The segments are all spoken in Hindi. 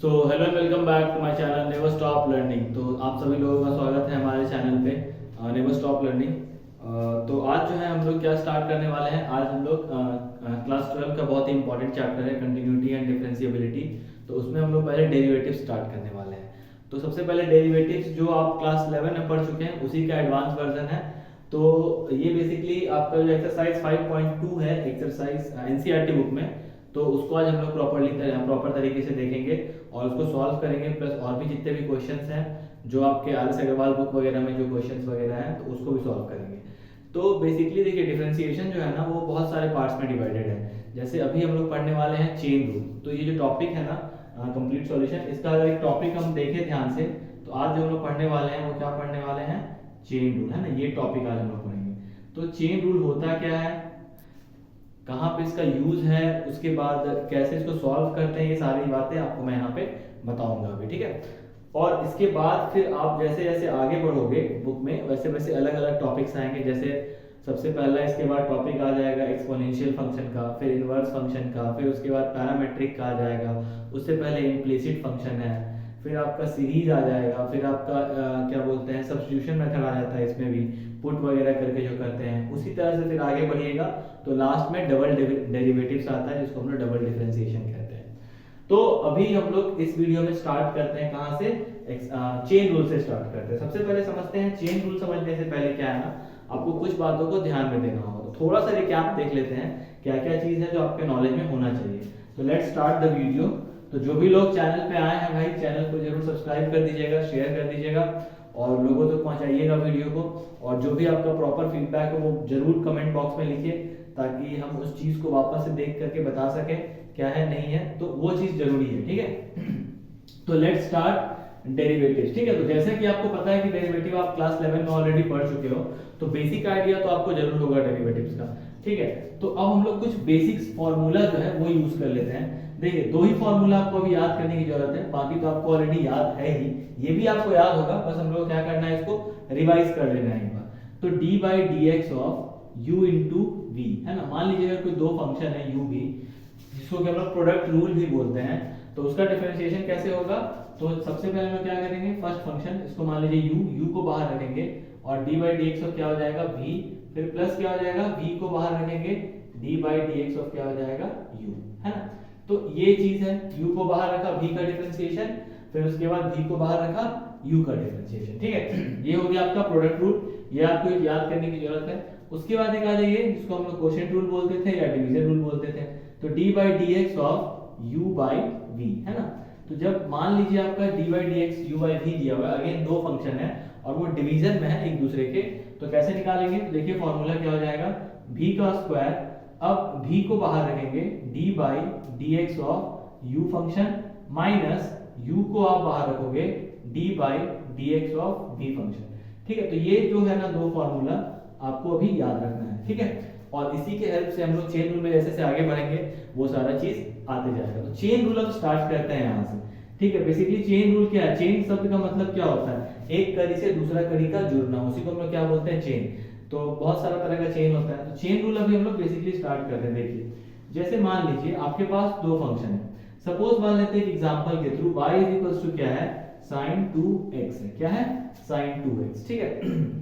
So hello and welcome back to my channel never stop learning. तो आप सभी लोगों का स्वागत है हमारे चैनल पे नेवर स्टॉप लर्निंग। तो आज जो है हम लोग क्या स्टार्ट करने वाले हैं। आज हम लोग क्लास 12 का बहुत ही इंपॉर्टेंट चैप्टर है कंटिन्यूटी एंड डिफरेंशिएबिलिटी। तो उसमें हम लोग पहले डेरिवेटिव स्टार्ट करने वाले हैं। तो सबसे पहले डेरिवेटिव्स जो आप क्लास 11 में पढ़ चुके हैं उसी का एडवांस वर्जन है। तो ये बेसिकली आपका जो एक्सरसाइज 5.2 है एक्सरसाइज एनसीईआरटी बुक में, तो उसको आज हम लोग प्रॉपर तरीके से देखेंगे और उसको सॉल्व करेंगे। प्लस और भी जितने भी क्वेश्चंस हैं जो आपके आर एस अग्रवाल बुक वगैरह में जो क्वेश्चंस वगैरह हैं तो उसको भी सॉल्व करेंगे। तो बेसिकली देखिए डिफरेंशिएशन जो है ना वो बहुत सारे पार्ट्स में डिवाइडेड है। जैसे अभी हम लोग पढ़ने वाले हैं चेन रूल। तो ये जो टॉपिक है ना कंप्लीट सॉल्यूशन, इसका अगर एक टॉपिक हम देखें ध्यान से तो आज जो हम लोग पढ़ने वाले हैं वो क्या पढ़ने वाले हैं, चेन रूल है ना। ये टॉपिक आज हम लोग पढ़ेंगे। तो चेन रूल होता क्या है, कहाँ पे इसका यूज है, उसके बाद कैसे इसको सॉल्व करते हैं, ये सारी बातें आपको मैं यहाँ पे बताऊंगा अभी, ठीक है। और इसके बाद फिर आप जैसे जैसे आगे बढ़ोगे बुक में वैसे वैसे अलग अलग टॉपिक्स आएंगे। जैसे सबसे पहला इसके बाद टॉपिक आ जाएगा एक्सपोनेंशियल फंक्शन का, फिर इनवर्स फंक्शन का, फिर उसके बाद पैरामेट्रिक का आ जाएगा। उससे पहले इम्प्लिसिट फंक्शन है, फिर आपका सीरीज आ जाएगा, फिर आपका क्या बोलते हैं सब्स्टिट्यूशन मेथड आ जाता है इसमें भी, पुट वगैरह करके जो करते हैं। उसी तरह से फिर आगे बढ़िएगा तो लास्ट में डबल डेरिवेटिव्स आता है जिसको हम लोग डबल डिफरेंशिएशन कहते हैं। तो अभी हम लोग इस वीडियो में स्टार्ट करते हैं कहाँ से, चेन रूल से स्टार्ट करते हैं। सबसे पहले समझते हैं चेन रूल। समझने से पहले क्या है ना, आपको कुछ बातों को ध्यान में देना होगा। तो थोड़ा सा रिकैप देख लेते हैं क्या क्या चीज है जो आपके नॉलेज में होना चाहिए। तो लेट्स स्टार्ट द वीडियो। तो जो भी लोग चैनल पे आए हैं भाई चैनल को जरूर सब्सक्राइब कर दीजिएगा, शेयर कर दीजिएगा और लोगों तक पहुंचाइएगा वीडियो को। और जो भी आपका प्रॉपर फीडबैक है वो जरूर कमेंट बॉक्स में लिखिए ताकि हम उस चीज को वापस से देख करके बता सकें क्या है नहीं है, तो वो चीज जरूरी है, ठीक है। तो लेट्स स्टार्ट डेरिवेटिव्स, ठीक है। तो जैसे कि आपको पता है कि डेरिवेटिव आप क्लास 11 में ऑलरेडी पढ़ चुके हो, तो बेसिक आइडिया तो आपको जरूर होगा डेरिवेटिव्स का, ठीक है। तो अब हम लोग कुछ बेसिक्स फॉर्मूला जो है वो यूज कर लेते हैं। देखिए दो ही फॉर्मूला आपको अभी याद करने की जरूरत है, बाकी तो आपको ऑलरेडी याद है ही, ये भी आपको याद होगा। बस हम लोग क्या करना है, इसको रिवाइज कर लेना है एक बार। तो d by d x of u into v है ना। मान लीजिए अगर कोई दो फंक्शन है u v जिसको कि हम लोग प्रोडक्ट रूल भी बोलते हैं, तो उसका डिफरेंशिएशन कैसे होगा। तो सबसे पहले हम क्या करेंगे, फर्स्ट फंक्शन इसको मान लीजिए u को बाहर रखेंगे और D by d x of क्या हो जाएगा v, फिर प्लस क्या हो जाएगा v को बाहर रखेंगे, D by d x of क्या हो जाएगा u, है ना। तो ये चीज है, u को बाहर रखा v का डिफरेंशिएशन, फिर उसके बाद v को बाहर रखा u का डिफरेंशिएशन, ठीक है। ये हो गया आपका प्रोडक्ट रूल, ये आपको याद करने की जरूरत है। उसके बाद एक आ जाइए जिसको हम लोग क्वोशिएंट रूल बोलते थे या डिवीजन रूल बोलते थे। तो d by d x of u by v, है ना। तो जब मान लीजिए आपका d by d x u by v दिया हुआ है, अगेन दो फंक्शन है और वो डिवीजन में है एक दूसरे के, तो कैसे निकालेंगे। तो देखिए फॉर्मूला क्या हो जाएगा, v का स्क्वायर, अब v को बाहर रखेंगे, d by d x of u function minus u को आप बाहर रखोगे, d by d x of v function, ठीक है। तो ये जो है ना दो फॉर्मूला आपको अभी याद रखना है, ठीक है। और इसी के हेल्प से हम लोग चेन रूल में जैसे से आगे बढ़ेंगे वो सारा चीज आते जाएगा। तो चेन रूल अब स्टार्ट करते हैं यहाँ से, ठीक है। बेसिकली चेन रूल क्या है, चेन शब्द का मतलब क्या होता है, एक कड़ी से दूसरा कड़ी का जुड़ना, उसी को हम लोग क्या बोलते हैं, चेन। तो बहुत सारा तरह का चेन होता है। तो चेन रूल अभी हम लोग बेसिकली स्टार्ट करते हैं। देखिए जैसे मान लीजिए आपके पास दो फंक्शन है, सपोज मान लेते हैं एग्जांपल के through y is equals to क्या है, sin 2x है, क्या है, sin 2x, ठीक है।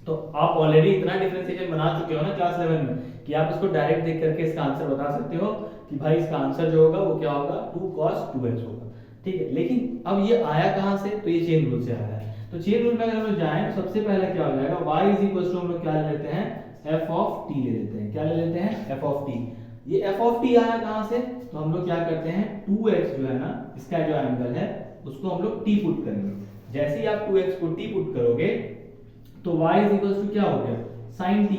तो आप ऑलरेडी इतना डिफरेंशिएशन बना चुके हो ना क्लास 11 में कि आप इसको डायरेक्ट देख करके इसका आंसर बता सकते हो कि भाई इसका आंसर जो होगा वो क्या होगा, 2 cos 2x होगा, ठीक है। लेकिन अब ये आया कहां से, तो ये चेन रूल से आया है। तो चेन रूल में अगर हम लोग जाएं तो सबसे पहले क्या हो जाएगा, y इज इक्वल टू हम लोग क्या ले लेते हैं, f ऑफ t ले लेते हैं, क्या ले लेते हैं, f ऑफ t। ये f ऑफ t आया कहां से, तो हम लोग क्या करते हैं 2x जो है ना, इसका जो एंगल है उसको हम लोग t पुट करेंगे। जैसे ही आप 2x को t पुट करोगे तो y इज इक्वल टू क्या हो गया, sin t।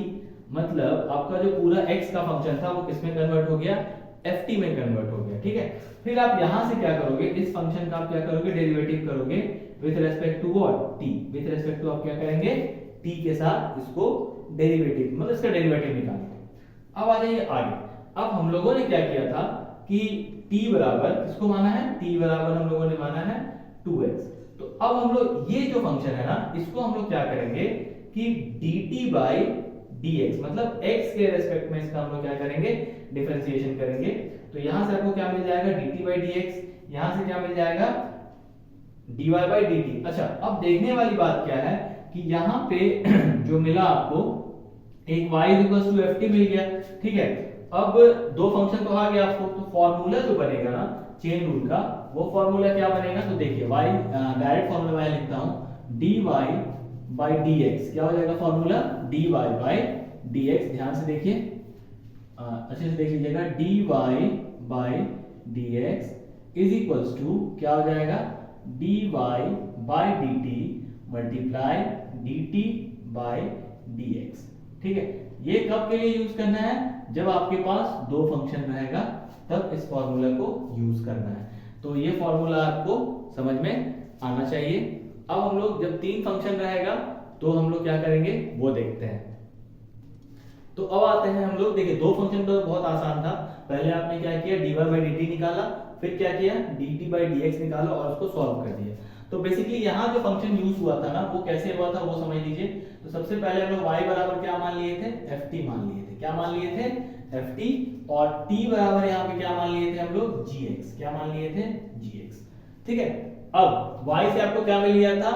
मतलब आपका जो पूरा x का फंक्शन था वो किस में कन्वर्ट हो गया, ft में कन्वर्ट हो गया, ठीक है। फिर आप यहां से क्या करोगे, इस फंक्शन का आप क्या करोगे, डेरिवेटिव करोगे with respect to what, t। With respect to आप क्या करेंगे, t के साथ इसको डेरिवेटिव, मतलब इसका डेरिवेटिव निकालेंगे। अब आ जाइए आगे। अब हम लोगों ने क्या किया था कि t बराबर किसको माना है, t बराबर हम लोगों ने माना है 2x। तो अब हम लोग ये जो फंक्शन है ना इसको हम लोग क्या करेंगे कि dt बाई dx, मतलब x के रेस्पेक्ट में इसका हम लोग क्या करेंगे, डिफरेंशिएशन करेंगे। तो यहां से आपको क्या मिल जाएगा, dt बाई dx, यहां से क्या मिल जाएगा, dy बाई dt। अच्छा, अब देखने वाली बात क्या है कि यहाँ पे जो मिला आपको एक y ft मिल गया, ठीक है। अब दो फंक्शन तो आ गया आपको, तो फॉर्मूला जो बनेगा ना चेन रूल का, वो फॉर्मूला क्या बनेगा, तो देखिए y डायरेक्ट फॉर्मूला मैं लिखता हूं dy बाई dx, क्या हो जाएगा फॉर्मूला, dy बाई dx। ध्यान से देखिए, अच्छे से देख लीजिएगा, dy by dx is equals to क्या हो जाएगा, dy by dt multiply dt by dx, ठीक है। ये कब के लिए यूज करना है, जब आपके पास दो फंक्शन रहेगा तब इस फॉर्मूला को यूज करना है। तो ये फॉर्मूला आपको समझ में आना चाहिए। अब हम लोग जब तीन फंक्शन रहेगा तो हम लोग क्या करेंगे वो देखते हैं। तो अब आते हैं हम लोग, देखिए दो फंक्शन तो बहुत आसान था, पहले आपने क्या किया, dy बाई dt निकाला, फिर क्या किया, dt बाई dx निकाला और उसको सॉल्व कर दिया। तो बेसिकली यहाँ जो फंक्शन यूज हुआ था ना वो कैसे हुआ था वो समझ लीजिए। तो सबसे पहले हम लोग y बराबर क्या मान लिए थे, ft मान लिए थे, क्या मान लिए थे, ft, और t बराबर यहाँ पे क्या मान लिए थे हम लोग, gx, क्या मान लिए थे, gx, ठीक है। अब y से आपको क्या मिल गया था,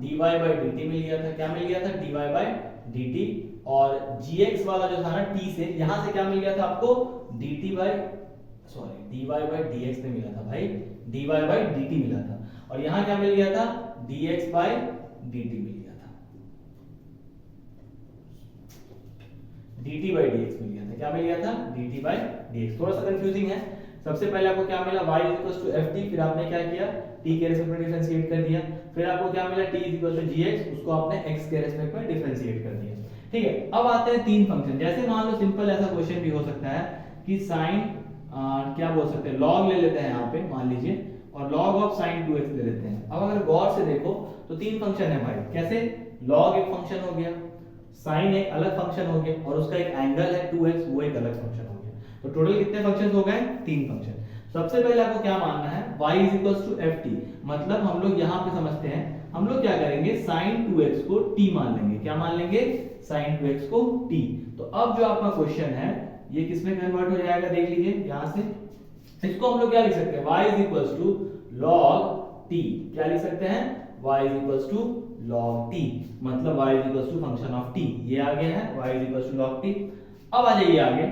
dy बाई dt मिल गया था, क्या मिल गया था, dy बाई dt, और gx वाला जो था ना t से, यहाँ से क्या मिल गया था आपको, dy बाई dx में मिला था भाई, dy बाई dt मिला था, और यहाँ क्या मिल गया था, dx बाई dt मिल गया था, dt बाई dx मिल गया था, क्या मिल गया था, dt बाई dx। थोड़ा सा कंफ्यूजिंग है। सबसे पहले आपको क्या मिला, y ft, फिर आपने क्या किया, t के रेस्पेक्ट में डिफरेंशिएट कर दिया, फिर आपको क्या मिला, t gx, उसको आपने x के रेस्पेक्ट में डिफरेंशिएट कर दिया, ठीक है। अब आते हैं तीन फंक्शन, जैसे मान लो सिंपल ऐसा क्वेश्चन भी हो सकता है कि साइन क्या बोल सकते हैं, लॉग ले लेते हैं यहाँ पे मान लीजिए, और log ऑफ sin 2x ले लेते हैं। अब अगर गौर से देखो तो तीन फंक्शन है भाई, कैसे, log एक फंक्शन हो गया, sin एक अलग फंक्शन हो गया, और उसका एक एंगल है 2x, वो एक अलग फंक्शन हो गया। तो टोटल कितने फंक्शन हो गए, तीन फंक्शन। सबसे पहले आपको क्या मानना है, y ft, मतलब हम लोग यहाँ पे समझते हैं, हम लोग क्या करेंगे, sin 2x को t मान लेंगे, क्या मान लेंगे, sin 2x को t। तो अब जो आपका क्वेश्चन है ये किसमें कन्वर्ट हो जाएगा, देख लीजिए यहाँ से, इसको हम लोग क्या लिख सकते हैं, y is equals to log t, क्या लिख सकते हैं, y is equals to log t, मतलब y is equals to function of t, ये आ गया है, y is equals to log t। अब आ जाइए आगे,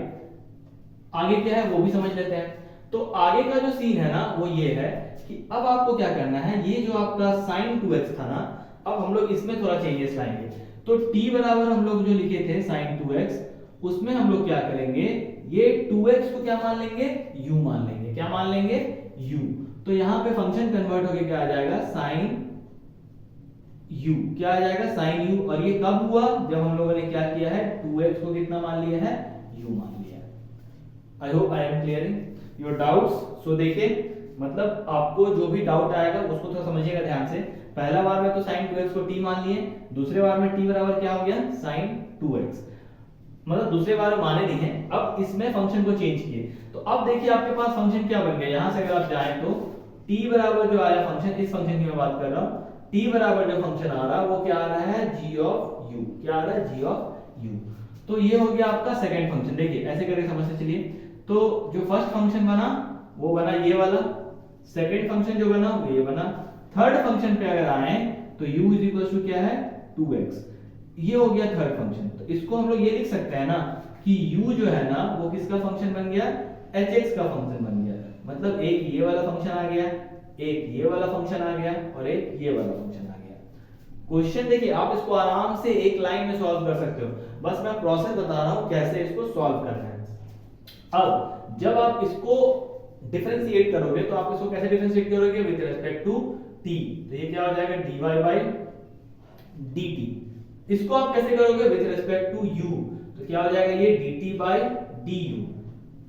आगे क्या है वो भी समझ लेते हैं। तो आगे का जो सीन है ना वो ये है कि अब आपको क्या करना है, ये जो आपका sin 2x था ना, अब हम लोग इसमें थोड़ा चेंजेस लाएंगे। तो t बराबर हम लोग जो लिखे थे sin 2x, उसमें हम लोग क्या करेंगे, ये 2x को क्या मान लेंगे, u मान लेंगे, क्या मान लेंगे, u। तो यहाँ पे फंक्शन कन्वर्ट होके क्या आ जाएगा, sin u, क्या आ जाएगा, sin u। और ये कब हुआ, जब हम लोगों ने क्या किया है, 2x को कितना मान लिया है, u मान लिया है। I hope I am clearing your doubts. So देखिए, मतलब आपको जो भी डाउट आएगा उसको थोड़ा समझिएगा ध्यान से। पहला बार में तो sin 2x को t मान लिए, दूसरे बार में t बराबर क्या हो गया, sin 2x, मतलब दूसरे बार माने नहीं है, अब इसमें फंक्शन को चेंज किए। तो अब देखिए आपके पास फंक्शन क्या बन गया, यहां से अगर आप जाएं तो t बराबर जो आया फंक्शन, इस फंक्शन की मैं बात कर रहा हूं, t बराबर जो फंक्शन आ रहा है वो क्या आ रहा है, g ऑफ u, क्या आ रहा है, g ऑफ u। तो ये हो गया आपका सेकंड फंक्शन। देखिए ऐसे करके समझते चलिए, तो जो फर्स्ट फंक्शन बना वो बना ये वाला, सेकंड फंक्शन जो बना वो ये बना, थर्ड फंक्शन पे अगर आए तो u इज इक्वल टू क्या है, 2x, ये हो गया थर्ड फंक्शन। तो इसको हम लोग ये लिख सकते हैं ना कि u जो है ना वो किसका फंक्शन बन गया, hx का फंक्शन बन गया। मतलब एक ये वाला फंक्शन आ गया, एक ये वाला फंक्शन आ गया, और एक ये वाला फंक्शन आ गया। क्वेश्चन देखिए आप इसको आराम से एक लाइन में सॉल्व कर सकते हो, बस मैं प्रोसेस बता रहा हूं कैसे इसको सॉल्व करना है। अब जब आप इसको डिफरेंशिएट करोगे तो आप इसको कैसे डिफरेंशिएट करोगे, विद रिस्पेक्ट टू t। तो ये क्या हो जाएगा, dy बाई dt। इसको आप कैसे करोगे, विद रिस्पेक्ट टू u, तो क्या हो जाएगा, ये dt बाई du।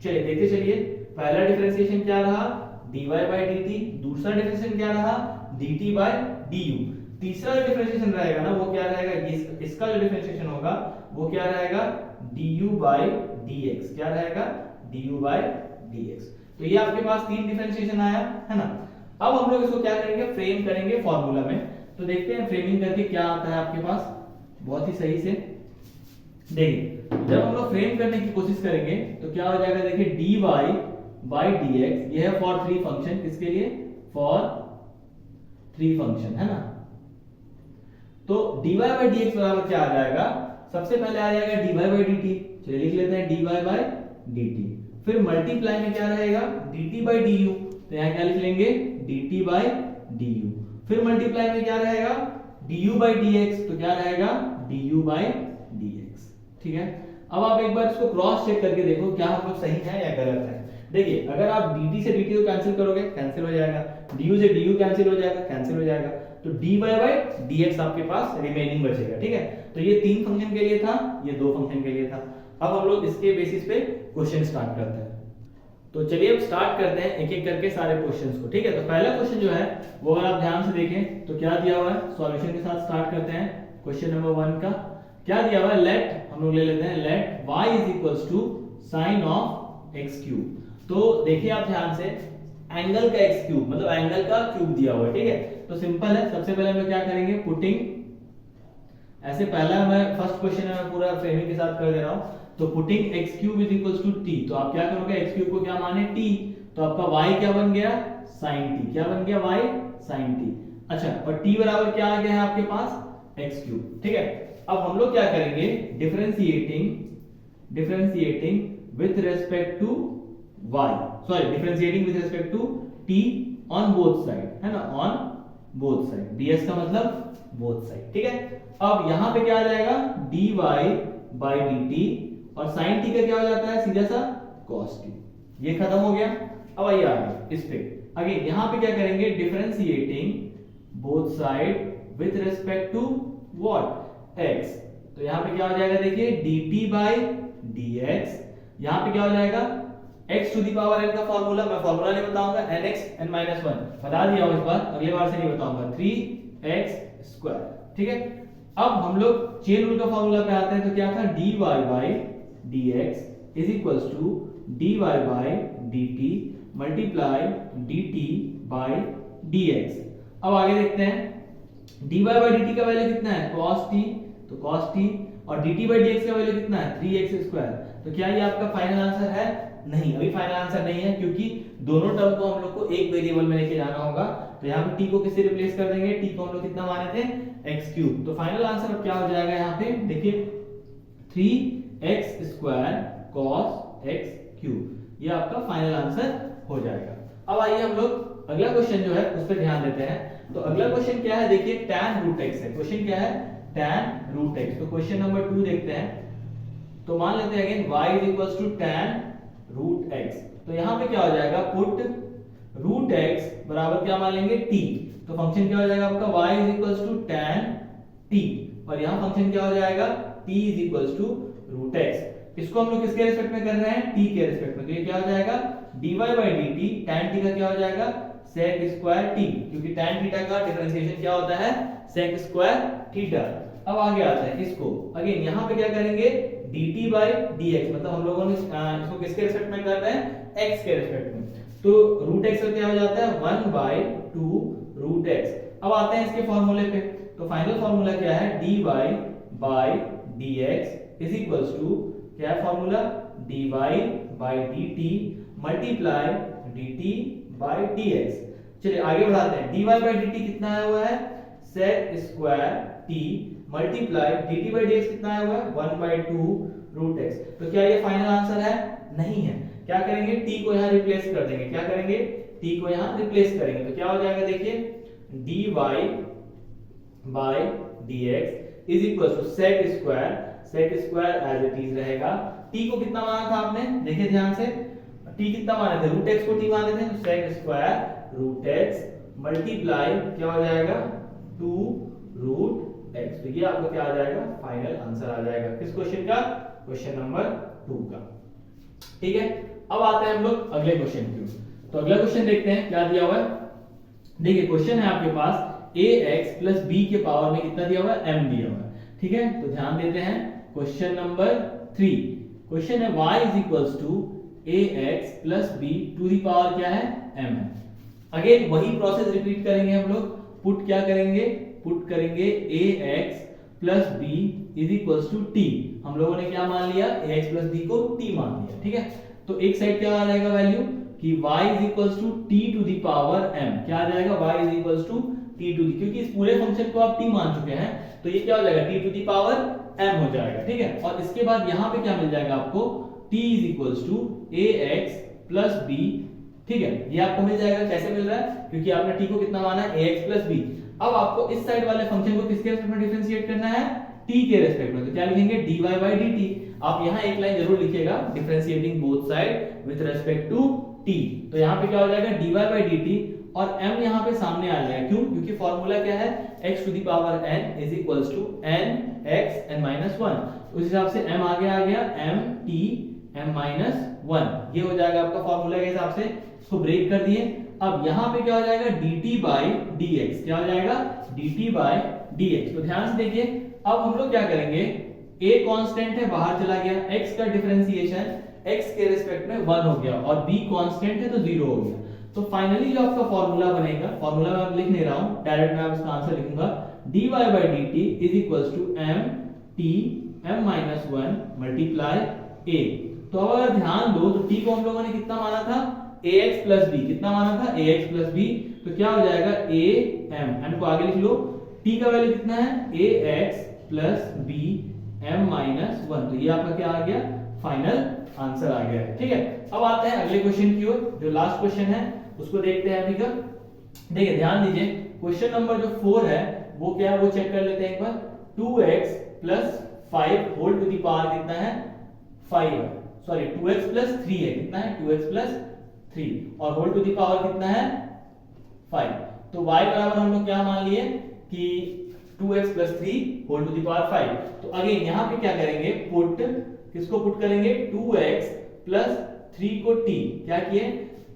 चलिए देखते चलिए, पहला डिफरेंशिएशन क्या रहा, dy बाई dt, दूसरा डिफरेंशिएशन क्या रहा, dt बाई du, तीसरा जो डिफरेंशिएशन रहेगा ना वो क्या रहेगा, इसका जो डिफरेंशिएशन होगा वो क्या रहेगा, du बाई dx, क्या रहेगा, du बाई dx। तो ये आपके पास तीन डिफरेंशिएशन आया है ना। अब हम लोग इसको क्या करेंगे, फ्रेम करेंगे फॉर्मूला में। तो देखते हैं फ्रेमिंग करके क्या आता है आपके पास, बहुत ही सही से देखिए। जब हम लोग फ्रेम करने की कोशिश करेंगे तो क्या हो जाएगा, देखिए dy बाई डी एक्स, ये है फॉर 3 फंक्शन, किसके लिए, फॉर 3 फंक्शन, है ना। तो dy बाई डी एक्स बराबर क्या आ जाएगा, सबसे पहले आ जाएगा dy बाई डी टी, चलिए लिख लेते हैं dy बाई डी टी, फिर मल्टीप्लाई में क्या रहेगा dt बाई डी यू, तो यहाँ क्या लिख लेंगे dt बाई डी यू, फिर मल्टीप्लाई में क्या रहेगा du बाई dx, तो क्या रहेगा du बाई dx, ठीक है। अब आप एक बार इसको क्रॉस चेक करके देखो क्या हम लोग सही है या गलत है। देखिए अगर आप dt से dt को कैंसिल करोगे कैंसिल हो जाएगा, du से du कैंसिल हो जाएगा कैंसिल हो जाएगा, तो dy बाई dx आपके पास रिमेनिंग बचेगा, ठीक है। तो ये 3 फंक्शन के लिए था, ये 2 फंक्शन के लिए था। अब हम लोग इसके बेसिस पे क्वेश्चन स्टार्ट करते हैं। तो चलिए अब स्टार्ट करते हैं एक एक करके सारे क्वेश्चंस को, ठीक है। तो पहला क्वेश्चन जो है वो अगर आप ध्यान से देखें तो क्या दिया हुआ है, सॉल्यूशन के साथ स्टार्ट करते हैं। क्वेश्चन नंबर 1 का क्या दिया हुआ है, लेट, हम लोग ले लेते हैं let y is equals to sine of x cube. तो देखिए आप ध्यान से, एंगल का x क्यूब मतलब एंगल का क्यूब दिया हुआ है, ठीक है। तो सिंपल है, सबसे पहले हम लोग क्या करेंगे, पुटिंग, ऐसे पहला मैं फर्स्ट क्वेश्चन है मैं पूरा फ्रेमिंग के साथ कर दे रहा हूं। तो putting x cube is equals to t, तो आप क्या करोगे x क्यूब को क्या माने t, तो आपका y क्या बन गया sin t, क्या बन गया y sin t। अच्छा, और t बराबर क्या आ गया है आपके पास x क्यूब, ठीक है। अब हम लोग क्या करेंगे, differentiating with respect to y, sorry differentiating with respect to t on both side, है ना, ऑन बोथ साइड, ds का मतलब बोथ साइड, ठीक है। अब यहां पे क्या आ जाएगा dy बाई dt, और sin t का क्या हो जाता है सीधा सा cos t, ये खत्म हो गया। अब आइए आगे इस पे, आगे यहां पे क्या करेंगे, differentiating both side with respect to what x, तो यहां पे क्या हो जाएगा, देखिए dt बाई dx, यहां पे क्या हो जाएगा x to the power n का फार्मूला, मैं फार्मूला नहीं बताऊंगा, nx n माइनस 1 बता दिया हूं इस बार, अगले बार से नहीं बताऊंगा, 3x स्क्वायर, ठीक है। अब हम लोग चेन रूल का फार्मूला पे आते हैं, तो क्या था dy by dx is equals to dy by dt multiply dt by dx। अब आगे देखते हैं dy बाई dt का वैल्यू कितना है cos t, तो cos t, और dt बाई dx का वैल्यू कितना है 3x स्क्वायर। तो क्या ये आपका फाइनल आंसर है, नहीं, अभी फाइनल आंसर नहीं है, क्योंकि दोनों टर्म को हम लोग को एक वेरिएबल में लेके जाना होगा। तो यहाँ पे t को किससे रिप्लेस कर देंगे, t को हम लोग कितना माने थे x क्यूब, तो फाइनल आंसर अब क्या हो जाएगा, यहाँ पे देखिए 3x square cos x cube, ये आपका फाइनल आंसर हो जाएगा। अब आइए हम लोग अगला क्वेश्चन जो है उस पर ध्यान देते हैं। तो अगला क्वेश्चन क्या है, देखिए tan रूट x है, क्वेश्चन क्या है tan रूट x। तो क्वेश्चन नंबर 2 देखते हैं। तो मान लेते हैं again y is equals to tan root x, तो यहाँ पे क्या हो जाएगा, पुट रूट x बराबर क्या मान लेंगे t, तो फंक्शन क्या हो जाएगा आपका y is equals to tan t, और यहाँ फंक्शन क्या हो जाएगा t is equals to root x। इसको हम लोग किसके रिस्पेक्ट में कर रहे हैं, t के रिस्पेक्ट में, तो ये क्या हो जाएगा dy by dt tan t का क्या हो जाएगा sec स्क्वायर t, क्योंकि tan थीटा का डिफरेंशिएशन क्या होता है sec स्क्वायर थीटा। अब आगे आता है इसको, अगेन यहाँ पे क्या करेंगे dt बाई dx, मतलब हम लोगों ने इसको किसके रिस्पेक्ट में कर रहे हैं x के रिस्पेक्ट में, तो रूट x का क्या हो जाता है 1 बाई 2 रूट x। अब आते हैं इसके फॉर्मूले पे, तो फाइनल फॉर्मूला क्या है dy by dx is equals to क्या है formula dy by dt multiply dt by dx। चलिए आगे बढ़ाते हैं, dy बाई dt कितना आया हुआ है sec square t multiply dt by dx कितना आया हुआ है 1 बाई 2 रूट x। तो क्या ये फाइनल आंसर है, नहीं है। क्या करेंगे t को यहाँ रिप्लेस कर देंगे, क्या करेंगे t को यहाँ रिप्लेस करेंगे, तो क्या हो जाएगा देखिए dy by dx is equal to sec square as it is रहेगा। t को कितना माना था आपने, देखिए ध्यान से, t कितना माने थे, रूट x को t माने थे, तो sec square root x multiply क्या हो जाएगा 2 रूट x। तो ये आपका क्या आ जाएगा, फाइनल आंसर आ जाएगा किस क्वेश्चन का, क्वेश्चन नंबर 2 का, ठीक है। अब आते हैं हम लोग अगले क्वेश्चन की। तो अगला क्वेश्चन देखते हैं क्या दिया हुआ है। देखिए क्वेश्चन है आपके पास ax प्लस b के पावर में कितना दिया हुआ है m दिया हुआ है, ठीक है। तो ध्यान देते हैं क्वेश्चन नंबर 3, क्वेश्चन है y is equals to ax plus b to the power क्या है m है। अगेन वही प्रोसेस रिपीट करेंगे हम लोग, पुट क्या करेंगे, पुट करेंगे ax plus b is equals to t, हम लोगों ने क्या मान लिया ax प्लस b को t मान लिया, ठीक है। तो एक साइड क्या आ जाएगा वैल्यू कि y is equals to t to the power m। क्या आ जाएगा? y is equals to t to the, क्योंकि इस पूरे फंक्शन को आप t मान चुके हैं तो ये क्या हो जाएगा? t to the power m हो जाएगा, ठीक है। और इसके बाद यहाँ पे क्या मिल जाएगा आपको? t is equals to ax plus b, ठीक है। ये आपको मिल जाएगा। कैसे मिल रहा है? क्योंकि आपने t को कितना माना है? ax plus b। अब आपको इस साइड वाले फंक्शन को किसके रेस्पेक्ट में डिफरेंशिएट करना है? t के रेस्पेक्ट में। तो क्या लिखेंगे? dy by dt। आप यहाँ एक लाइन जरूर लिखिएगा, differentiating both side with respect to t। तो यहाँ पे क्या हो जाएगा? dy बाय dt और m यहाँ पे सामने आ जाएगा। क्यों? क्योंकि फॉर्मूला क्या है? x to the power n is equals to n x n minus 1। उस हिसाब से m आगे आ गया m t m माइनस 1। ये हो जाएगा आपका फॉर्मूला के हिसाब से। इसको ब्रेक कर दिए। अब यहाँ पे क्या हो जाएगा? dt by dx। क्या हो जाएगा? dt by dx। तो ध्यान से देखिए, अब हम लोग क्या करेंगे? a कांस्टेंट है, बाहर चला गया। x का डिफरेंशिएशन x के रिस्पेक्ट में 1 हो गया और b कांस्टेंट है तो 0 हो गया। तो फाइनली जो आपका फॉर्मूला बनेगा, फॉर्मूला मैं लिख नहीं रहा हूं, डायरेक्ट मैं इसका आंसर लिखूंगा, dy by dt is equals to m t m minus 1 multiply a। तो अब अगर ध्यान दो तो t को हम लोगों ने कितना माना था? ax plus b। कितना माना था? ax plus b। तो क्या हो जाएगा? a m को आगे लिख लो। t का वैल्यू कितना है? ax plus b m minus 1। तो ये आपका क्या आ गया? फाइनल आंसर आ गया, ठीक है। अब आते हैं अगले क्वेश्चन की ओर, जो लास्ट क्वेश्चन है उसको देखते हैं अभी का। देखिए ध्यान दीजिए, क्वेश्चन नंबर जो 4 है वो क्या है वो चेक कर लेते हैं एक बार। 2x plus 5 whole to the power कितना है? 5 है। सॉरी 2x प्लस 3 है। कितना है? 2x प्लस 3 और होल टू द पावर कितना है? 5। तो y बराबर हम लोग क्या मान लिए कि 2x plus 3 whole to the power 5। तो अगेन यहाँ पे क्या करेंगे? पुट, किसको पुट करेंगे? 2x प्लस 3 को t, क्या किए?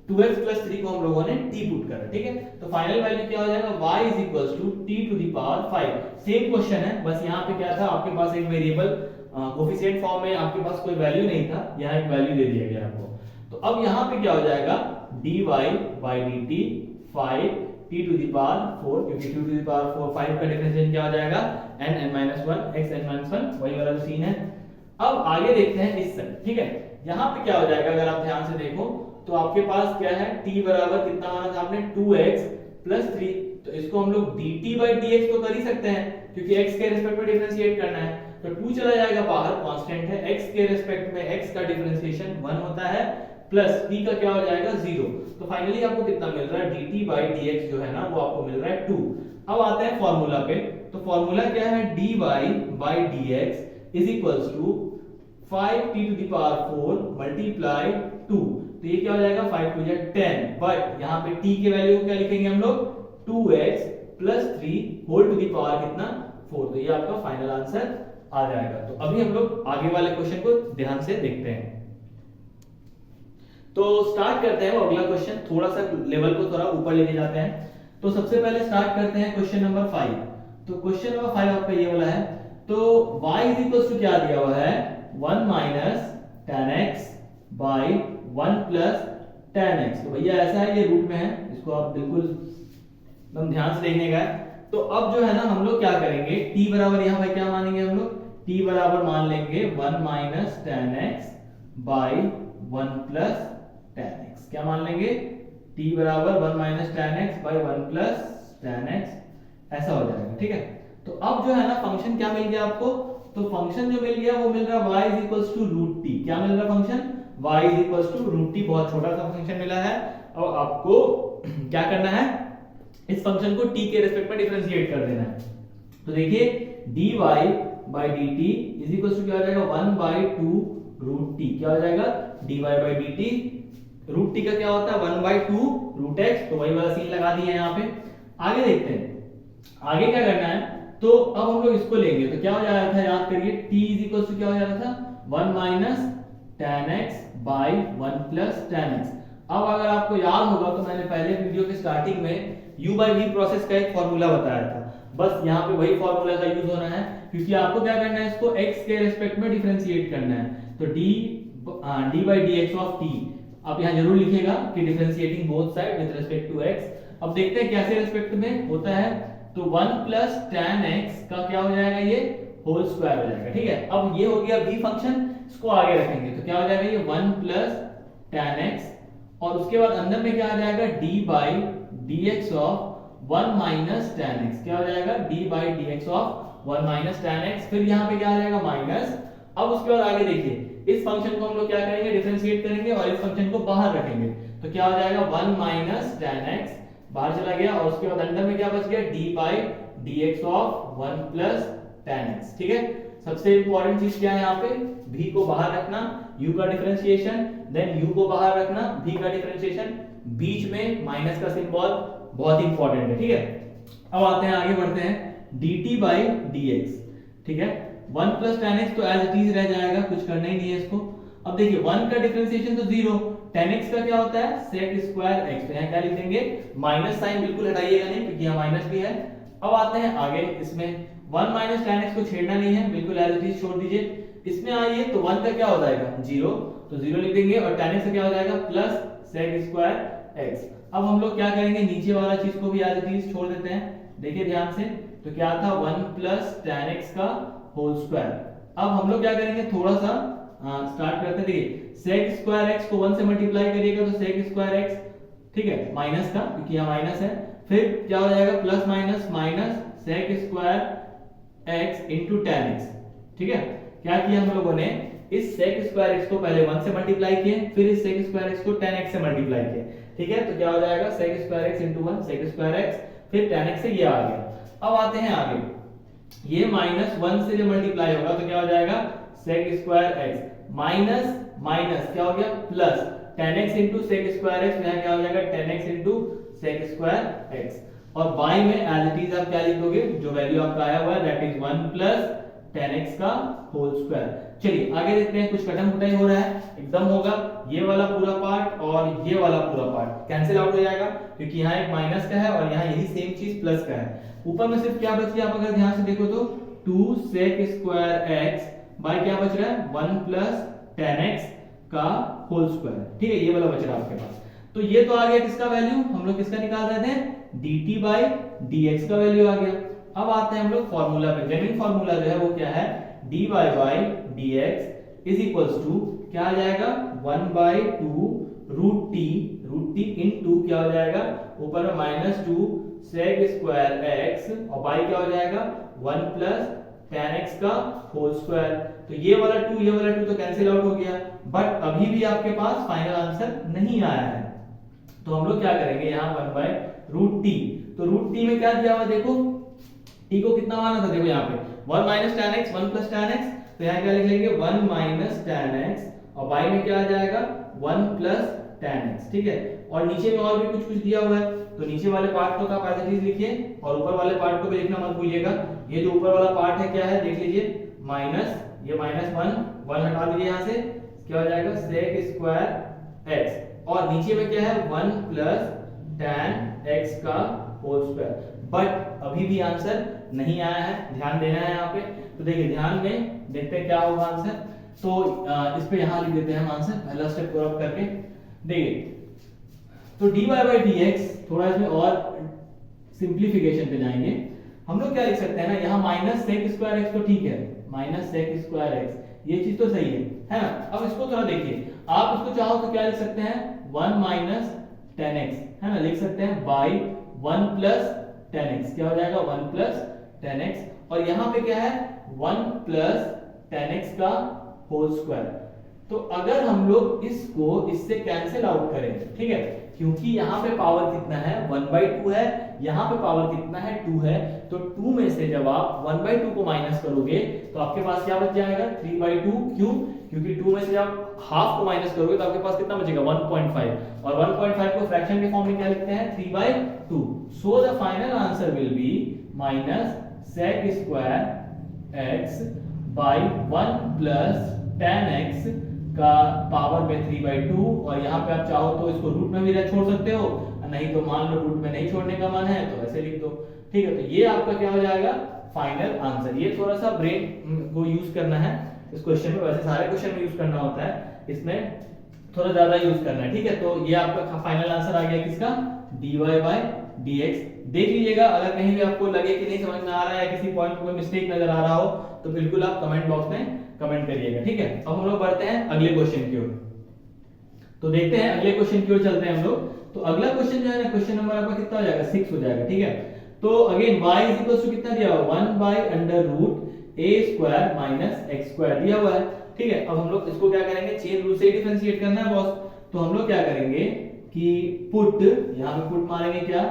2x प्लस 3 को हम लोगों ने t पुट करा, ठीक है। तो फाइनल वैल्यू क्या हो जाएगा? y is equals to t to the power 5। Same question है, बस यहाँ पे क्या था? आपके पास एक वेरिएबल कोफिशिएंट फॉर्म में आपके पास कोई वैल्यू नहीं था, यहाँ एक वैल्यू दे दिया गया आपको। तो अब यहाँ पे क्या हो जाएगा? dy by dt 5 t to the power 4, क्योंकि t टू द पावर 4 5 का डिफरेंशिएशन क्या हो जाएगा? n n minus 1 x n minus 1, वही वाला सीन है। अब आगे देखते हैं इस साइड, ठीक है। यहाँ पे क्या हो जाएगा? अगर आप ध्यान से देखो तो आपके पास क्या है? t बराबर कितना माना था आपने? 2x plus 3। तो इसको हम लोग dt by dx तो कर ही सकते हैं, क्योंकि x के रिस्पेक्ट में डिफरेंशिएट करना है। तो 2 चला जाएगा बाहर, कांस्टेंट है। x के रिस्पेक्ट में x का डिफरेंशिएशन 1 होता है, प्लस t का क्या हो जाएगा? 0। तो फाइनली आपको कितना मिल रहा है? dt by dx जो है ना वो आपको मिल रहा है 2। अब आते हैं फॉर्मूला पे। तो फॉर्मूला क्या है? dy by dx is equals to 5t to the power 4 multiply 2। तो ये क्या हो जाएगा? 5 टू 10। बट यहाँ पे t के वैल्यू को क्या लिखेंगे हम लोग? 2x plus 3 whole to the power कितना? 4। तो ये आपका फाइनल आंसर आ जाएगा। तो अभी हम लोग आगे वाले क्वेश्चन को ध्यान से देखते हैं। तो स्टार्ट करते हैं वो अगला क्वेश्चन, थोड़ा सा लेवल को थोड़ा ऊपर लेके जाते हैं। तो सबसे पहले स्टार्ट करते हैं क्वेश्चन नंबर 5। तो क्वेश्चन नंबर 5 आपका ये वाला है। तो y इज इक्वल्स टू क्या दिया हुआ है? 1 minus tan x by 1 plus tan x। तो भैया ऐसा है, ये रूट में है, इसको आप बिल्कुल एकदम ध्यान से देखने का है। तो अब जो है ना हम लोग क्या करेंगे? t बराबर यहाँ पे क्या मानेंगे हम लोग? t बराबर मान लेंगे 1 minus tan x by 1 plus tan x। क्या मान लेंगे? t बराबर 1 minus tan x by 1 plus tan x, ऐसा हो जाएगा, ठीक है। तो अब जो है ना फंक्शन क्या मिल गया आपको? तो फंक्शन जो मिल गया वो मिल रहा है y is equals to root t. क्या मिल रहा है function? y is equals to root t. बहुत छोटा सा फंक्शन मिला है और आपको क्या करना है? इस फंक्शन को t के रिस्पेक्ट में डिफरेंशिएट कर देना है। तो देखिए dy by dt is equals to क्या हो जाएगा? 1 by 2 रूट t। क्या हो जाएगा? dy by dt root t का क्या होता है? 1 by 2 रूट x। तो वही वाला सीन लगा दिया यहाँ पे। आगे देखते हैं आगे क्या करना है। तो अब हम लोग इसको लेंगे तो क्या हो जा रहा था? याद करिए t इज इक्वल्स टू क्या हो जा रहा था? 1 minus tan x by 1 plus tan x। अब अगर आपको याद होगा तो मैंने पहले वीडियो के स्टार्टिंग में u by v प्रोसेस का एक फॉर्मूला बताया था। बस यहाँ पे वही फॉर्मूला का यूज होना है, क्योंकि आपको क्या करना है? इसको x के रिस्पेक्ट में डिफरेंशिएट करना है। तो d by dx of t आप यहाँ जरूर लिखिएगा कि differentiating both side with respect to x। अब देखते हैं कैसे रिस्पेक्ट में होता है। तो 1 प्लस tan x का क्या हो जाएगा? ये होल स्क्वायर हो जाएगा, ठीक है। अब ये हो गया v फंक्शन, इसको आगे रखेंगे तो क्या हो जाएगा? ये 1 प्लस tan x और उसके बाद अंदर में क्या आ जाएगा d by dx of 1 minus tan x। क्या हो जाएगा d by dx of 1 minus tan x। फिर यहाँ पे क्या आ जाएगा माइनस। अब उसके बाद आगे देखिए इस फंक्शन को हम लोग क्या करेंगे डिफरेंशिएट करेंगे और इस फंक्शन को बाहर रखेंगे तो क्या हो जाएगा 1 माइनस tan x बाहर चला गया और उसके बाद अंदर में क्या बच गया d by dx of 1 plus tan x। ठीक है, सबसे इंपॉर्टेंट चीज क्या है यहाँ पे v को बाहर रखना, u का डिफरेंशिएशन, देन u को बाहर रखना, v का डिफरेंशिएशन, बीच में माइनस का सिंबल बहुत इंपॉर्टेंट है। ठीक है, अब आते हैं आगे बढ़ते हैं dt बाई dx। ठीक है, 1 प्लस tan x तो एज इट इज रह जाएगा, कुछ करना ही नहीं है इसको। अब देखिए 1 का डिफरेंशिएशन तो 0, tan x का क्या होता है sec स्क्वायर x। तो यहाँ क्या लिख देंगे माइनस साइन बिल्कुल हटाइएगा नहीं क्योंकि यहाँ माइनस भी है। अब आते हैं आगे, इसमें 1 माइनस tan x को छेड़ना नहीं है, बिल्कुल एज इट इज छोड़ दीजिए। इसमें आइए तो 1 का क्या हो जाएगा 0, तो 0 लिख देंगे और tan x का क्या हो जाएगा प्लस sec स्क्वायर x। अब हम लोग क्या करेंगे नीचे वाला चीज को भी एज इट इज छोड़ देते हैं। देखिए ध्यान से, तो क्या था 1 प्लस tan x का होल स्क्वायर। अब हम लोग क्या करेंगे थोड़ा सा स्टार्ट करते हैं। देखिए sec स्क्वायर x को 1 से मल्टीप्लाई करिएगा तो sec स्क्वायर x, ठीक है माइनस का क्योंकि यहाँ माइनस है। फिर क्या हो जाएगा plus minus minus sec square x into tan x। ठीक है, क्या किया हम लोगों ने इस sec स्क्वायर x को पहले 1 से मल्टीप्लाई किए, फिर इस sec स्क्वायर x को tan x से मल्टीप्लाई किए। ठीक है, तो क्या हो जाएगा sec square x into 1 sec square x, फिर tan x से ये आ गया। अब आते हैं आगे, ये माइनस 1 से जब मल्टीप्लाई होगा तो क्या हो जाएगा sec square x minus minus क्या हो गया plus tan x into sec square x। यहाँ क्या हो जाएगा tan x into sec square x। और बाई में एज इट इज आप क्या लिख दोगे जो वैल्यू आपका आया हुआ है that is 1 plus tan x का होल स्क्वायर। चलिए आगे देखते हैं, कुछ कटम कुटाई हो रहा है एकदम होगा। ये वाला पूरा पार्ट और ये वाला पूरा पार्ट कैंसिल आउट हो जाएगा क्योंकि यहाँ एक माइनस का है और यहाँ यही सेम चीज प्लस का है। ऊपर में सिर्फ क्या बच गया, आप अगर ध्यान से देखो तो 2 sec स्क्वायर x बाय क्या बच रहा है 1 प्लस tan x का होल स्क्वायर। ठीक है, ये वाला बच रहा है आपके पास। तो ये तो आ गया किसका वैल्यू, हम लोग किसका निकाल रहे थे dt बाई dx का वैल्यू आ गया। अब आते हैं हम लोग फॉर्मूला पे। जेन्युइन फॉर्मूला जो है वो क्या है dy by dx is equals to क्या आ जाएगा 1 बाई 2 रूट टी इनटू क्या हो जाएगा ऊपर में माइनस 2 sec स्क्वायर x और बाई क्या हो जाएगा 1 प्लस tan x का होल स्क्वायर। तो ये वाला 2 तो कैंसिल आउट हो गया, बट अभी भी आपके पास फाइनल आंसर नहीं आया है। तो हम लोग क्या करेंगे यहाँ 1 बाय रूट टी, तो रूट टी में क्या दिया हुआ देखो, टी को कितना माना था देखो यहाँ पे 1 minus tan x 1 plus tan x। तो यहाँ क्या लिख लेंगे 1 माइनस tan x और बाई में क्या आ जाएगा 1 प्लस tan x। ठीक है, और नीचे में और भी कुछ दिया हुआ है तो नीचे वाले पार्ट को आप एज इट इज लिखिए और ऊपर वाले पार्ट को भी लिखना मत भूलिएगा। ये जो ऊपर वाला पार्ट है क्या है देख लीजिए माइनस, ये माइनस 1 हटा दीजिए यहाँ से, क्या हो जाएगा sec स्क्वायर x और नीचे में क्या है 1 प्लस tan x का होल स्क्वायर। बट अभी भी आंसर नहीं आया है, ध्यान देना है यहाँ पे। तो देखिए ध्यान में देखते हैं क्या होगा आंसर। तो इस पे यहाँ लिख देते हैं हम आंसर, पहला स्टेप पूरा करके। देखिए तो dy बाई dx, थोड़ा इसमें और सिंप्लीफिकेशन पे जाएंगे। हम लोग क्या लिख सकते हैं ना, यहाँ माइनस sec स्क्वायर x तो ठीक है, माइनस sec स्क्वायर x ये चीज तो सही है ना। अब इसको थोड़ा देखिए, आप इसको चाहो तो क्या लिख सकते हैं 1 माइनस tan x है ना, लिख सकते हैं बाई 1 प्लस tan x। क्या हो जाएगा 1 प्लस tan x और यहाँ पे क्या है 1 प्लस tan x का होल स्क्वायर। तो अगर हम लोग इसको इससे कैंसिल आउट करें, ठीक है, क्योंकि यहाँ पे पावर कितना है 1/2 है, यहाँ पे पावर कितना है 2 है, तो 2 में से जब आप 1/2 को माइनस करोगे तो आपके पास क्या बच जाएगा 3/2। क्यों, क्योंकि 2 में से जब हाफ को माइनस करोगे तो आपके पास कितना बचेगा 1.5 और 1.5 को फ्रैक्शन के फॉर्म में क्या लिखते हैं 3/2। So the final answer will be minus sec square x by 1 plus tan x का पावर में 3/2 और यहाँ पे आप चाहो तो इसको रूट में भी छोड़ सकते हो, नहीं तो मान लो रूट में नहीं छोड़ने का मन है तो ऐसे लिख दो। ठीक है, तो ये आपका क्या हो जाएगा फाइनल आंसर। ये थोड़ा सा ब्रेन को यूज करना है इस क्वेश्चन में, वैसे सारे क्वेश्चन में यूज करना होता है, इसमें थोड़ा ज्यादा यूज करना है। ठीक है, तो ये आपका फाइनल आंसर आ गया किसका dy बाई dx। देख लीजिएगा, अगर कहीं भी आपको लगे कि नहीं समझ में आ रहा है, किसी पॉइंट पे कोई मिस्टेक नजर आ रहा हो तो बिल्कुल आप कमेंट बॉक्स में कमेंट करिएगा। ठीक है, अब हम लोग बढ़ते हैं अगले क्वेश्चन की ओर। तो देखते हैं अगले क्वेश्चन की ओर चलते हैं हम लोग। तो अगला क्वेश्चन जो है ना, क्वेश्चन नंबर आपका कितना हो जाएगा, 6 हो जाएगा, ठीक है। तो again y is equal to कितना दिया हुआ, 1 by under root a square minus x square दिया हुआ है, ठीक है। अब हम लोग इसको क्या करेंगे, चेन रूल से ही डिफरेंशिएट करना है बॉस। तो हम लोग क्या करेंगे कि पुट, यहाँ पे पुट मारेंगे क्या,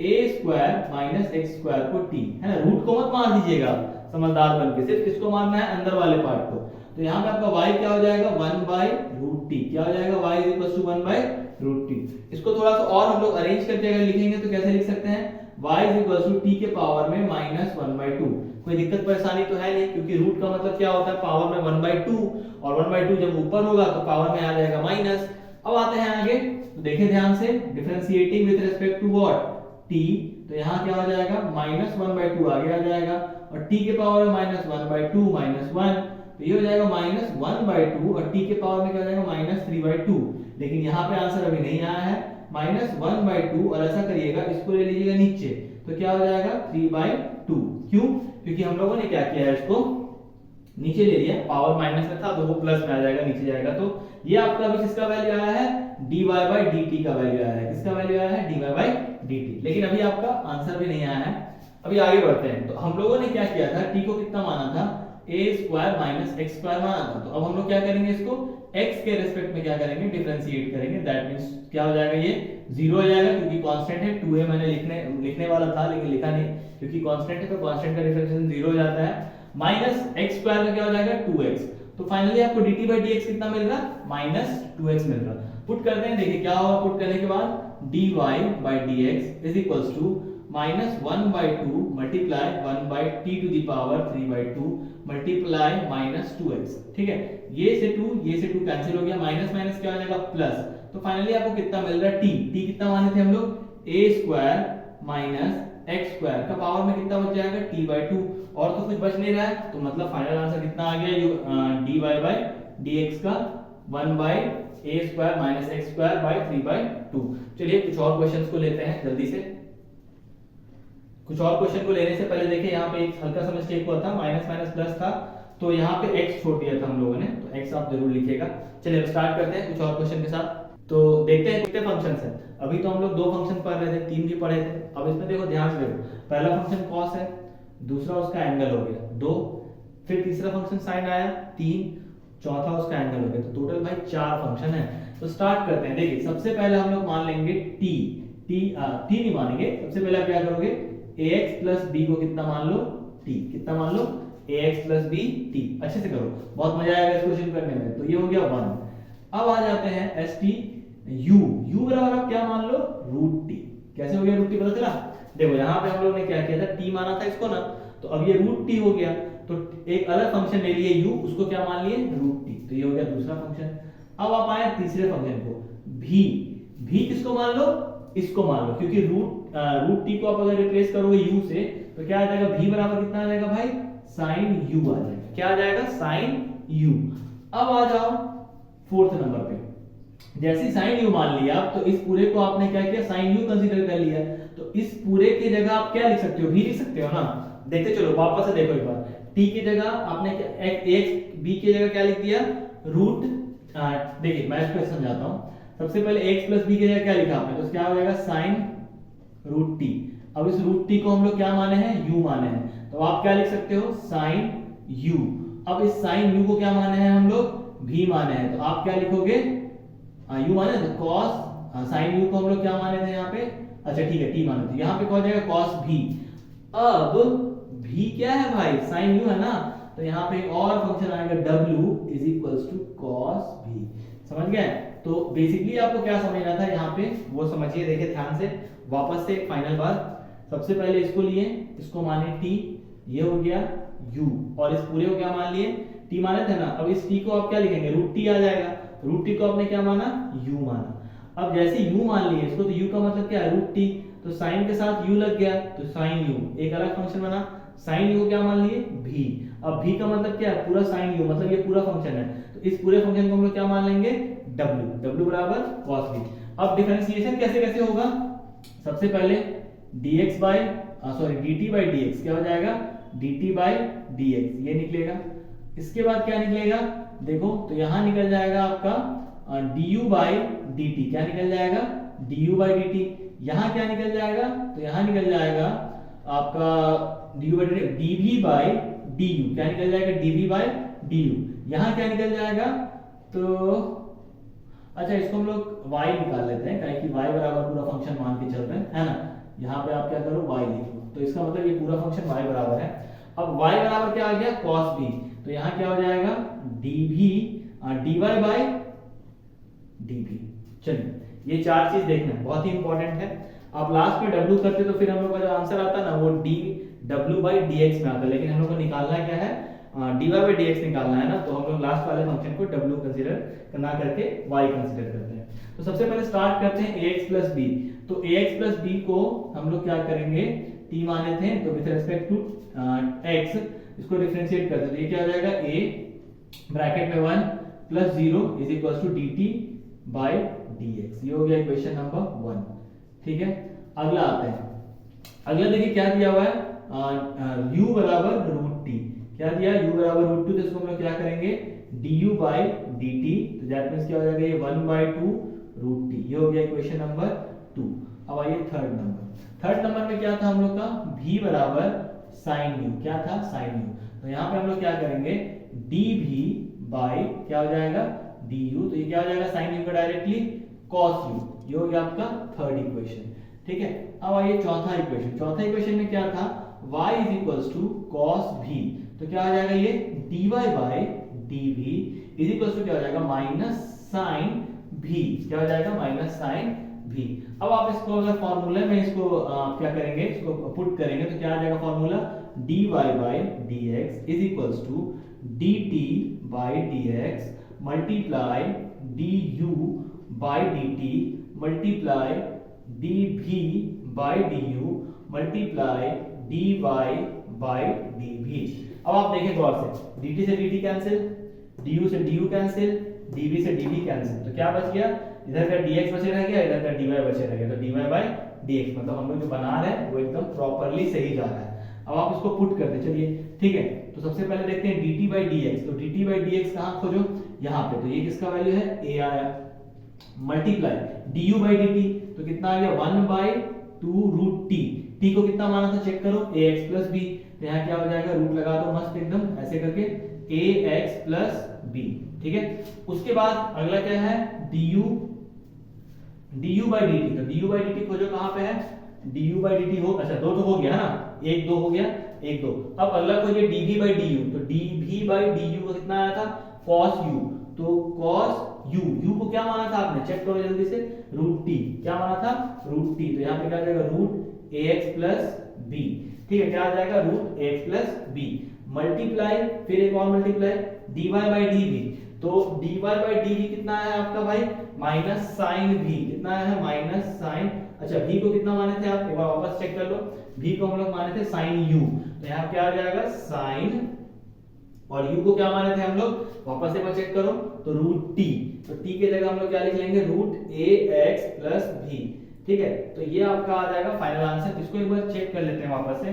a square minus x square को t, है ना। रूट को मत मार दीजिएगा समझदार बन के, सिर्फ इसको मारना है अंदर वाले पार्ट को। तो यहाँ पे आपका y क्या हो जाएगा, 1 बाय रूट टी, क्या हो जाएगा, y is equal to 1 by root t. इसको थोड़ा सा और हम लोग अरेंज करके अगर लिखेंगे तो कैसे लिख सकते हैं, y is equal to t के पावर में माइनस 1/2। कोई दिक्कत परेशानी तो है नहीं, क्योंकि रूट का मतलब क्या होता है, पावर में 1/2, और 1/2 जब ऊपर होगा तो पावर में आ जाएगा माइनस। अब आते हैं आगे, तो देखें ध्यान से, differentiating with respect to what, t। तो यहाँ क्या हो जाएगा, माइनस 1/2 आगे आ जाएगा, और t के पावर में माइनस 1/2 माइनस 1, तो ये हो जाएगा माइनस 1/2, और t के पावर में क्या हो जाएगा, माइनस 3/2। लेकिन यहाँ पे आंसर अभी नहीं आया है, माइनस 1/2, और ऐसा करिएगा, इसको ले लीजिएगा नीचे, तो क्या हो जाएगा 3/2। क्यों, क्योंकि हम लोगों ने क्या किया है, इसको नीचे ले लिया, पावर माइनस में था तो वो प्लस में आ जाएगा, नीचे जाएगा। तो ये आपका अभी किसका वैल्यू आया है, dy/dt का वैल्यू आया है, किसका वैल्यू आया है, dy/dt। लेकिन अभी आपका आंसर भी नहीं आया है। अभी आगे बढ़ते हैं। तो हम लोगों ने क्या किया था, t को कितना माना था, a square minus x square माना था। तो अब हम लोग क्या करेंगे, इसको x के रिस्पेक्ट में क्या करेंगे, डिफरेंशिएट करेंगे। दैट मींस क्या हो जाएगा, ये 0 हो जाएगा, क्योंकि कांस्टेंट है। 2a मैंने लिखने वाला था लेकिन लिखा नहीं, क्योंकि कांस्टेंट है तो कांस्टेंट का डिफरेंशिएशन 0 हो जाता है। माइनस x स्क्वायर का क्या हो जाएगा, 2x। तो फाइनली आपको dt/dx कितना मिल रहा, माइनस 2x मिल रहा। पुट करते हैं, देखिए क्या होगा पुट करने के बाद, dy/dx is equals to minus 1/2 multiply 1/t to the power 3/2 multiply minus 2x, ठीक है। ये से 2 कैंसिल हो गया, माइनस माइनस क्या हो जाएगा, प्लस। तो फाइनली आपको कितना मिल रहा है, t कितना माने थे हम लोग, a square minus x square का पावर में कितना बच जाएगा, t/2, और तो कुछ बच नहीं रहा है। तो मतलब फाइनल आंसर कितना आ गया, dy/dx का 1/a square minus x square by 3/2। चलिए कुछ और क्वेश्चंस को लेते हैं जल्दी से। कुछ और क्वेश्चन को लेने से पहले देखिए, यहाँ पे एक हल्का सा मिस्टेक हुआ था, माइनस माइनस प्लस था, तो यहाँ पे x छोड़ दिया था हम लोगों ने, तो x आप जरूर लिखिएगा। चलिए अब स्टार्ट करते हैं कुछ और क्वेश्चन के साथ। तो देखते हैं कितने फंक्शंस हैं। अभी तो हम लोग 2 फंक्शन पढ़ रहे थे, 3 भी पढ़े थे। अब इसमें देखो ध्यान से देखो, पहला फंक्शन cos है, दूसरा उसका एंगल हो गया 2, फिर तीसरा फंक्शन sin आया 3, चौथा उसका एंगल हो गया। तो टोटल भाई 4 फंक्शन है। तो स्टार्ट करते हैं। देखिए सबसे पहले हम लोग मान लेंगे t नहीं मानेंगे, सबसे पहले आप क्या करोगे, ax प्लस b को कितना मान लो, t कितना मान लो, ax प्लस b t। अच्छे से करो, बहुत मजा आएगा इस क्वेश्चन करने में। तो ये हो गया 1। अब आ जाते हैं st u बराबर आप क्या मान लो, रूट t। कैसे हो गया रूट t, पता चला। देखो यहाँ पे हम लोग ने क्या किया था, t माना था इसको ना, तो अब ये रूट t हो गया। तो एक अलग फंक्शन ले लिए u, उसको क्या मान लिए, रूट t। तो ये हो गया दूसरा फंक्शन। अब आप आए तीसरे फंक्शन को, v किसको मान लो, इसको मान लो, क्योंकि रूट t को आप अगर रिप्लेस करोगे u से तो क्या आ जाएगा, v बराबर कितना आ जाएगा भाई, sin u आ जाएगा। क्या आ जाएगा, sin u। अब आ जाओ 4th नंबर पे। जैसे sin u मान लिया तो इस पूरे को आपने क्या किया, sin u कंसीडर कर लिया। तो इस पूरे की जगह आप क्या लिख सकते हो, v लिख सकते हो ना। देखते चलो वापस से देखो एक बार, t की जगह आपने x b की जगह क्या लिख दिया, रूट। देखिए मैं इसको समझाता हूँ। सबसे पहले x प्लस b की जगह क्या लिखा आपने, तो क्या हो जाएगा sin रूट t। अब इस रूट t को हम लोग क्या माने हैं, u माने हैं, तो आप क्या लिख सकते हो, sin u। अब इस sin u को क्या माने हैं हम लोग, v माने हैं, तो आप क्या लिखोगे, u माने तो cos sin u को हम लोग क्या माने थे यहाँ पे, अच्छा ठीक है t माने थे, यहाँ पे क्या हो जाएगा cos v। अब v क्या है भाई, sin u है ना, तो यहाँ पे एक और फंक्शन आएगा w is equals to cos v। समझ गए। तो बेसिकली आपको क्या समझना था यहाँ पे वो समझिए। देखिए ध्यान से वापस से एक फाइनल बार, सबसे पहले इसको लिए, इसको माने t, ये हो गया u, और इस पूरे को क्या मान लिए, t माने थे ना। अब इस t को आप क्या लिखेंगे, रूट t आ जाएगा। रूट t को आपने क्या माना, u माना। अब जैसे u मान लिए इसको, तो u का मतलब क्या है, रूट t, तो sin के साथ u लग गया, तो sin u एक अलग फंक्शन बना। sin u को क्या मान लिए, v। अब v का मतलब क्या है, पूरा sin u, मतलब ये पूरा फंक्शन है। तो इस पूरे फंक्शन को हम लोग क्या मान लेंगे, w बराबर cos v। अब डिफरेंशिएशन कैसे कैसे होगा, सबसे पहले dt by dx क्या हो जाएगा, dt by dx ये निकलेगा। इसके बाद क्या निकलेगा, देखो तो यहां निकल जाएगा आपका du बाई डी टी, क्या निकल जाएगा du बाई डी टी। यहाँ क्या निकल जाएगा, तो यहाँ निकल जाएगा आपका du by dv by du, क्या निकल जाएगा dv बाई du। यहाँ क्या निकल जाएगा, तो अच्छा इसको हम लोग y निकाल लेते हैं, काहे कि y बराबर पूरा फंक्शन मान के चल रहे हैं, है ना। यहाँ पे आप क्या करो y लिख लो, तो इसका मतलब ये पूरा फंक्शन y बराबर है। अब y बराबर क्या आ गया cos b, तो यहाँ क्या हो जाएगा dv dy बाई dv। चलिए ये चार चीज देखना है, बहुत ही इंपॉर्टेंट है। आप लास्ट में w करते तो फिर हम लोग का जो आंसर आता ना वो dw बाई dx में आता, लेकिन हम लोग को निकालना क्या है dy बाई dx निकालना है ना, तो हम लोग लास्ट वाले फंक्शन को w कंसीडर ना करके y कंसीडर करते हैं। तो सबसे पहले स्टार्ट करते हैं ax प्लस b। तो ax प्लस b को हम लोग क्या करेंगे, t माने थे तो विद रिस्पेक्ट टू x इसको डिफरेंशिएट करते हैं, तो ये क्या हो जाएगा a ब्रैकेट में 1 plus 0 is equals to dt by dx। ये हो गया इक्वेशन नंबर 1, ठीक है। अगला आते हैं, अगला देखिए क्या दिया हुआ है u बराबर रूट टी, क्या दिया u बराबर रूट 2, तो इसको हम लोग क्या करेंगे du बाय dt, तो दैट मींस क्या हो जाएगा ये 1 बाय 2 रूट टी। ये हो गया इक्वेशन नंबर 2। अब आइए थर्ड नंबर में क्या था हम लोग का v बराबर sin u, क्या था sin u। तो यहाँ पे हम लोग क्या करेंगे dv बाय क्या हो जाएगा du, तो ये क्या हो जाएगा sin u का डायरेक्टली cos u। ये हो गया आपका थर्ड इक्वेशन, ठीक है। अब आइए चौथा इक्वेशन में क्या था y is equals to cos v, तो क्या हो जाएगा ये dy by dv is equals to क्या हो जाएगा माइनस sin v, क्या हो जाएगा माइनस sin v। अब आप इसको अगर फॉर्मूले में इसको क्या करेंगे, इसको पुट करेंगे तो क्या आ जाएगा formula dy by dx is equals to dt by dx multiply du by dt multiply dv by du multiply dy by dv। अब आप देखें गौर से, dt से dt कैंसिल, du से du कैंसिल, dv से dv कैंसिल, तो क्या बच गया, इधर का dx बचे रह गया, इधर का dy बचे रह गया, तो dy बाय dx मतलब हम लोग जो बना रहे हैं वो एकदम प्रॉपर्ली सही जा रहा है। अब आप इसको पुट करते चलिए, ठीक है। तो सबसे पहले देखते हैं dt बाय dx, तो dt बाय dx कहाँ खोजो, यहाँ पे, तो ये किसका वैल्यू है a आया, मल्टीप्लाई du बाय dt, तो कितना आ गया 1 बाय 2 रूट t, t को कितना माना था चेक करो ax प्लस b, तो यहाँ क्या हो जाएगा रूट लगा दो मस्त एकदम ऐसे करके ax प्लस b, ठीक है। उसके बाद अगला क्या है du बाय dt, तो du बाय dt खोजो कहाँ पे है, du बाय dt हो, अच्छा दो तो हो गया है ना, एक दो हो गया, एक दो। अब अगला खोजिए dv बाय du, तो dv बाय du को कितना आया था cos u, तो cos u को क्या माना था आपने चेक करो जल्दी से, रूट t, क्या माना था रूट t, तो यहाँ पे क्या आ जाएगा रूट ax प्लस b, ठीक है। क्या आ जाएगा root ax plus b multiply, फिर एक और मल्टीप्लाई dy बाय dv, तो dy बाय dv कितना है आपका भाई माइनस sin v, कितना है माइनस sin, अच्छा v को कितना माने थे आप एक बार वापस चेक कर लो, v को हम लोग माने थे sin u, तो यहाँ क्या आ जाएगा sin, और u को क्या माने थे हम लोग वापस एक बार चेक करो तो रूट t, तो t के जगह हम लोग क्या लिख लेंगे रूट ax प्लस v, ठीक है। तो ये आपका आ जाएगा फाइनल आंसर। इसको एक बार चेक कर लेते हैं वापस से,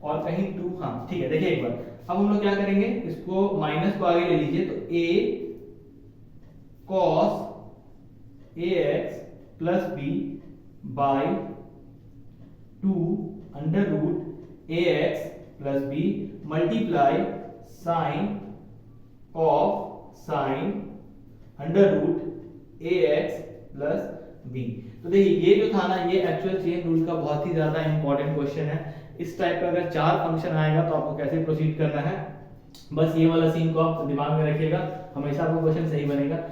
और कहीं 2, हाँ ठीक है, देखिए एक बार। अब हम लोग क्या करेंगे, इसको माइनस को आगे ले लीजिए, तो a cos ax plus b by 2 under root ax plus b multiply sin of sin under root ax plus b। तो देखिए ये जो था ना, ये एक्चुअल चेन रूल का बहुत ही ज्यादा इंपॉर्टेंट क्वेश्चन है। इस टाइप का अगर 4 फंक्शन आएगा तो आपको कैसे प्रोसीड करना है, बस ये वाला सीन को आप दिमाग में रखिएगा, हमेशा आपको क्वेश्चन सही बनेगा।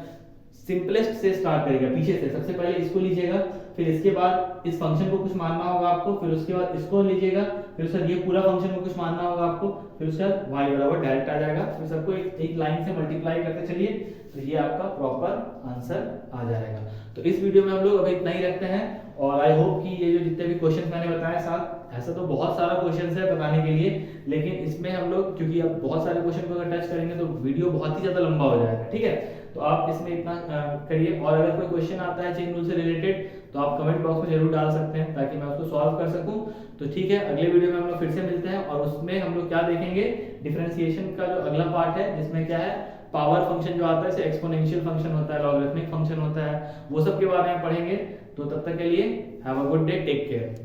सिंपलेस्ट से स्टार्ट करिएगा, पीछे से सबसे पहले इसको लीजिएगा, फिर इसके बाद इस फंक्शन को कुछ मानना होगा आपको, फिर उसके बाद इसको लीजिएगा, फिर उसके बाद ये पूरा फंक्शन को कुछ मानना होगा आपको, फिर उसके बाद y बराबर डायरेक्ट आ जाएगा, फिर सबको एक लाइन से मल्टीप्लाई करते चलिए, तो ये आपका प्रॉपर आंसर आ जाएगा। तो इस वीडियो में हम लोग अभी इतना ही रखते हैं, और आई होप कि ये जो जितने भी क्वेश्चन मैंने बताए साथ, ऐसा तो बहुत सारा क्वेश्चन है बताने के लिए, लेकिन इसमें हम लोग क्योंकि अब बहुत सारे क्वेश्चन को अगर टच करेंगे तो वीडियो बहुत ही ज्यादा लंबा हो जाएगा, ठीक है। तो आप इसमें इतना करिए, और अगर कोई क्वेश्चन आता है चेन रूल से रिलेटेड तो आप कमेंट बॉक्स में जरूर डाल सकते हैं ताकि मैं उसको सॉल्व कर सकूं। तो ठीक है, अगले वीडियो में हम लोग फिर से मिलते हैं और उसमें हम लोग क्या देखेंगे, डिफरेंशिएशन का जो अगला पार्ट है जिसमें क्या है, पावर फंक्शन जो आता है, जैसे एक्सपोनेंशियल फंक्शन होता है, लॉगरिथमिक फंक्शन होता है, वो सब के बारे में पढ़ेंगे। तो तब तक के लिए have a good day, take care.